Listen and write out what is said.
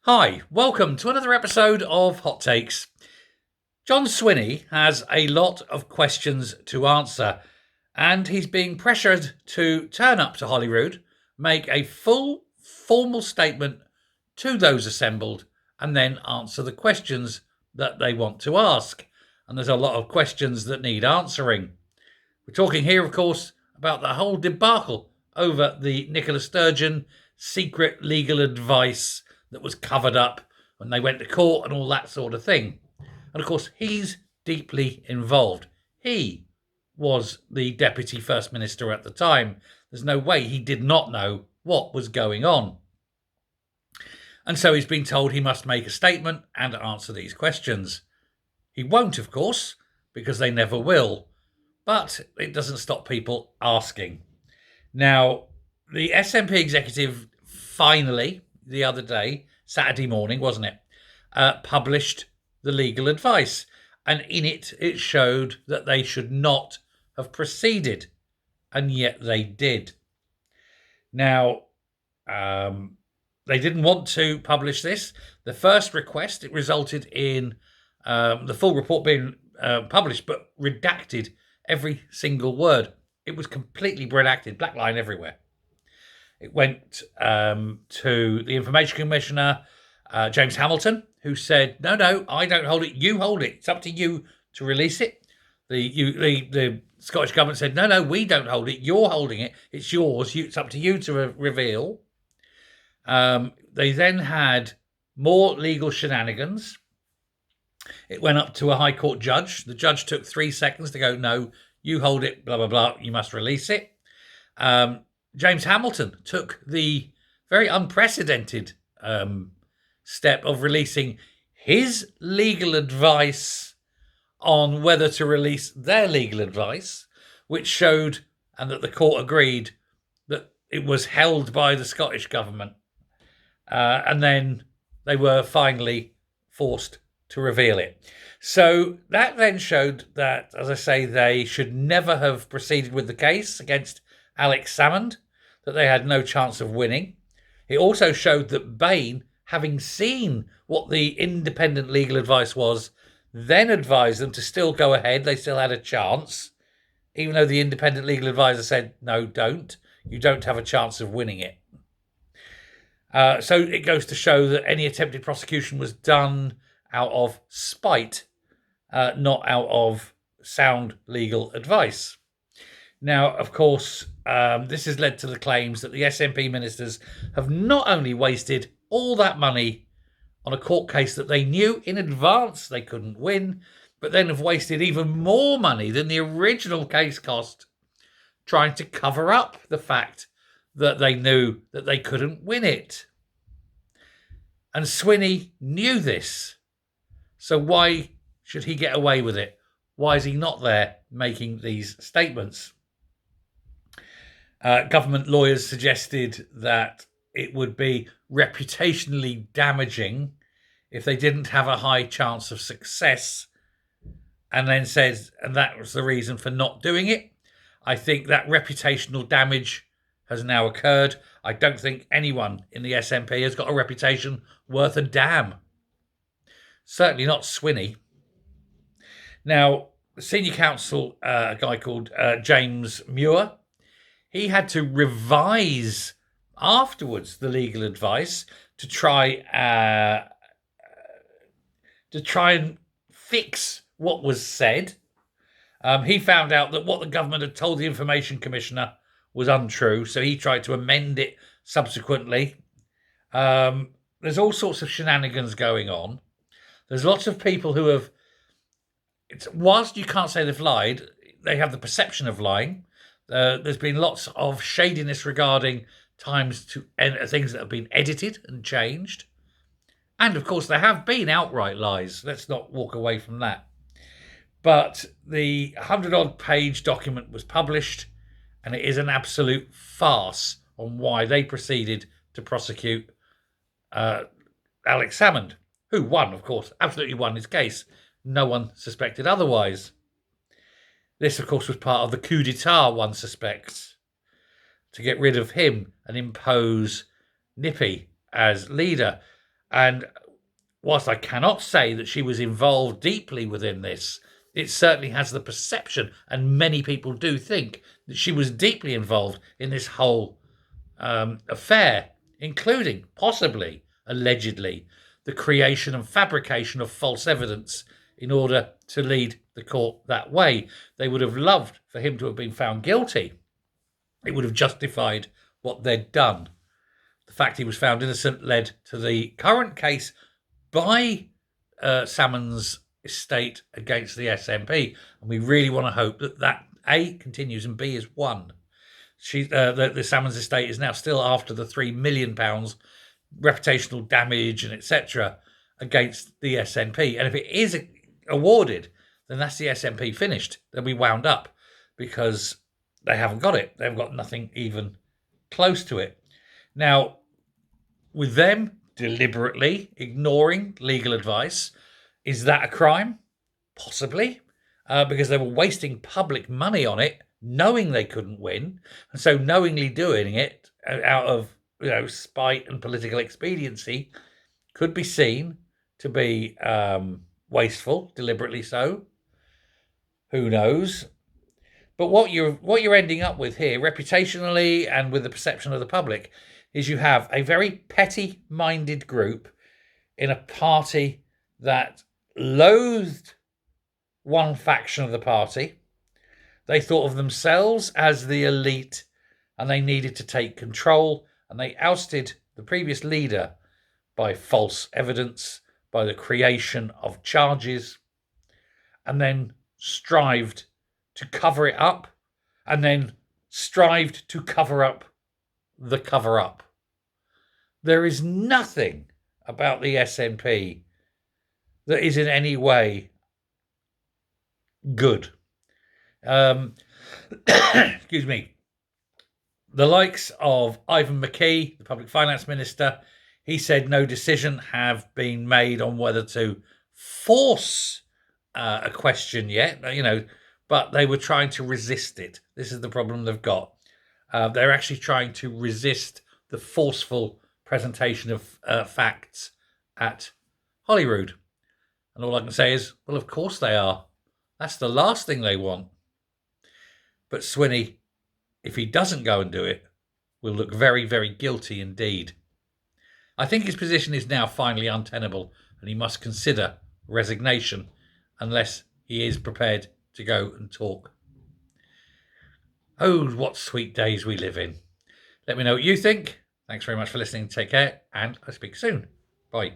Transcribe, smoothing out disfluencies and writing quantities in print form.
Hi, welcome to another episode of Hot Takes. John Swinney has a lot of questions to answer, and he's being pressured to turn up to Holyrood, make a full, formal statement to those assembled, and then answer the questions that they want to ask. And there's a lot of questions that need answering. We're talking here, of course, about the whole debacle over the Nicola Sturgeon secret legal advice that was covered up when they went to court and all that sort of thing. And of course, he's deeply involved. He was the Deputy First Minister at the time. There's no way he did not know what was going on. And so he's been told he must make a statement and answer these questions. He won't, of course, because they never will. But it doesn't stop people asking. Now, the SNP executive finally, the other day, Saturday morning, wasn't it, published the legal advice. And in it, it showed that they should not have proceeded. And yet they did. Now, they didn't want to publish this. The first request, it resulted in the full report being published, but redacted every single word. It was completely redacted, black line everywhere. It went to the Information Commissioner, James Hamilton, who said, no, I don't hold it. You hold it. It's up to you to release it. The Scottish Government said, no, we don't hold it. You're holding it. It's yours. It's up to you to reveal. They then had more legal shenanigans. It went up to a High Court judge. The judge took 3 seconds to go, no, you hold it, blah, blah, blah, you must release it. James Hamilton took the very unprecedented step of releasing his legal advice on whether to release their legal advice, which showed, and that the court agreed, that it was held by the Scottish Government. And then they were finally forced to reveal it. So that then showed that, as I say, they should never have proceeded with the case against Alex Salmond, that they had no chance of winning. It also showed that Bain, having seen what the independent legal advice was, then advised them to still go ahead. They still had a chance, even though the independent legal advisor said, no, don't. You don't have a chance of winning it. So it goes to show that any attempted prosecution was done out of spite, not out of sound legal advice. Now, of course, this has led to the claims that the SNP ministers have not only wasted all that money on a court case that they knew in advance they couldn't win, but then have wasted even more money than the original case cost trying to cover up the fact that they knew that they couldn't win it. And Swinney knew this. So why should he get away with it? Why is he not there making these statements? Government lawyers suggested that it would be reputationally damaging if they didn't have a high chance of success, and then says, and that was the reason for not doing it. I think that reputational damage has now occurred. I don't think anyone in the SNP has got a reputation worth a damn. Certainly not Swinney. Now, the senior counsel, a guy called James Muir, he had to revise afterwards the legal advice to try and fix what was said. He found out that what the government had told the Information Commissioner was untrue, so he tried to amend it subsequently. There's all sorts of shenanigans going on. There's lots of people who have, whilst you can't say they've lied, they have the perception of lying. There's been lots of shadiness regarding times to things that have been edited and changed. And of course, there have been outright lies. Let's not walk away from that. But the 100-odd page document was published, and it is an absolute farce on why they proceeded to prosecute Alex Salmond, who won, of course, absolutely won his case. No one suspected otherwise. This, of course, was part of the coup d'etat, one suspects, to get rid of him and impose Nippy as leader. And whilst I cannot say that she was involved deeply within this, it certainly has the perception, and many people do think, that she was deeply involved in this whole affair, including, possibly, allegedly, the creation and fabrication of false evidence in order to lead the court that way. They would have loved for him to have been found guilty. It would have justified what they'd done. The fact he was found innocent led to the current case by Salmon's estate against the SNP, and we really want to hope that that A continues and B is won. The Salmon's estate is now still after the £3 million reputational damage and etc. against the SNP, and if it is awarded, then that's the SNP finished. They'll be wound up because they haven't got it. They've got nothing even close to it. Now, with them deliberately ignoring legal advice, is that a crime? Possibly, because they were wasting public money on it, knowing they couldn't win, and so knowingly doing it out of spite and political expediency could be seen to be wasteful, deliberately so. Who knows? But what you're ending up with here, reputationally and with the perception of the public, is you have a very petty-minded group in a party that loathed one faction of the party. They thought of themselves as the elite, and they needed to take control, and they ousted the previous leader by false evidence, by the creation of charges, and then strived to cover it up, and then strived to cover up the cover-up. There is nothing about the SNP that is in any way good. Excuse me. The likes of Ivan McKee, the Public Finance Minister, he said no decision have been made on whether to force a question yet, but they were trying to resist it. This is the problem they've got. They're actually trying to resist the forceful presentation of facts at Holyrood. And all I can say is, well, of course they are. That's the last thing they want. But Swinney, if he doesn't go and do it, will look very, very guilty indeed. I think his position is now finally untenable, and he must consider resignation unless he is prepared to go and talk. Oh, what sweet days we live in. Let me know what you think. Thanks very much for listening. Take care, and I'll speak soon. Bye.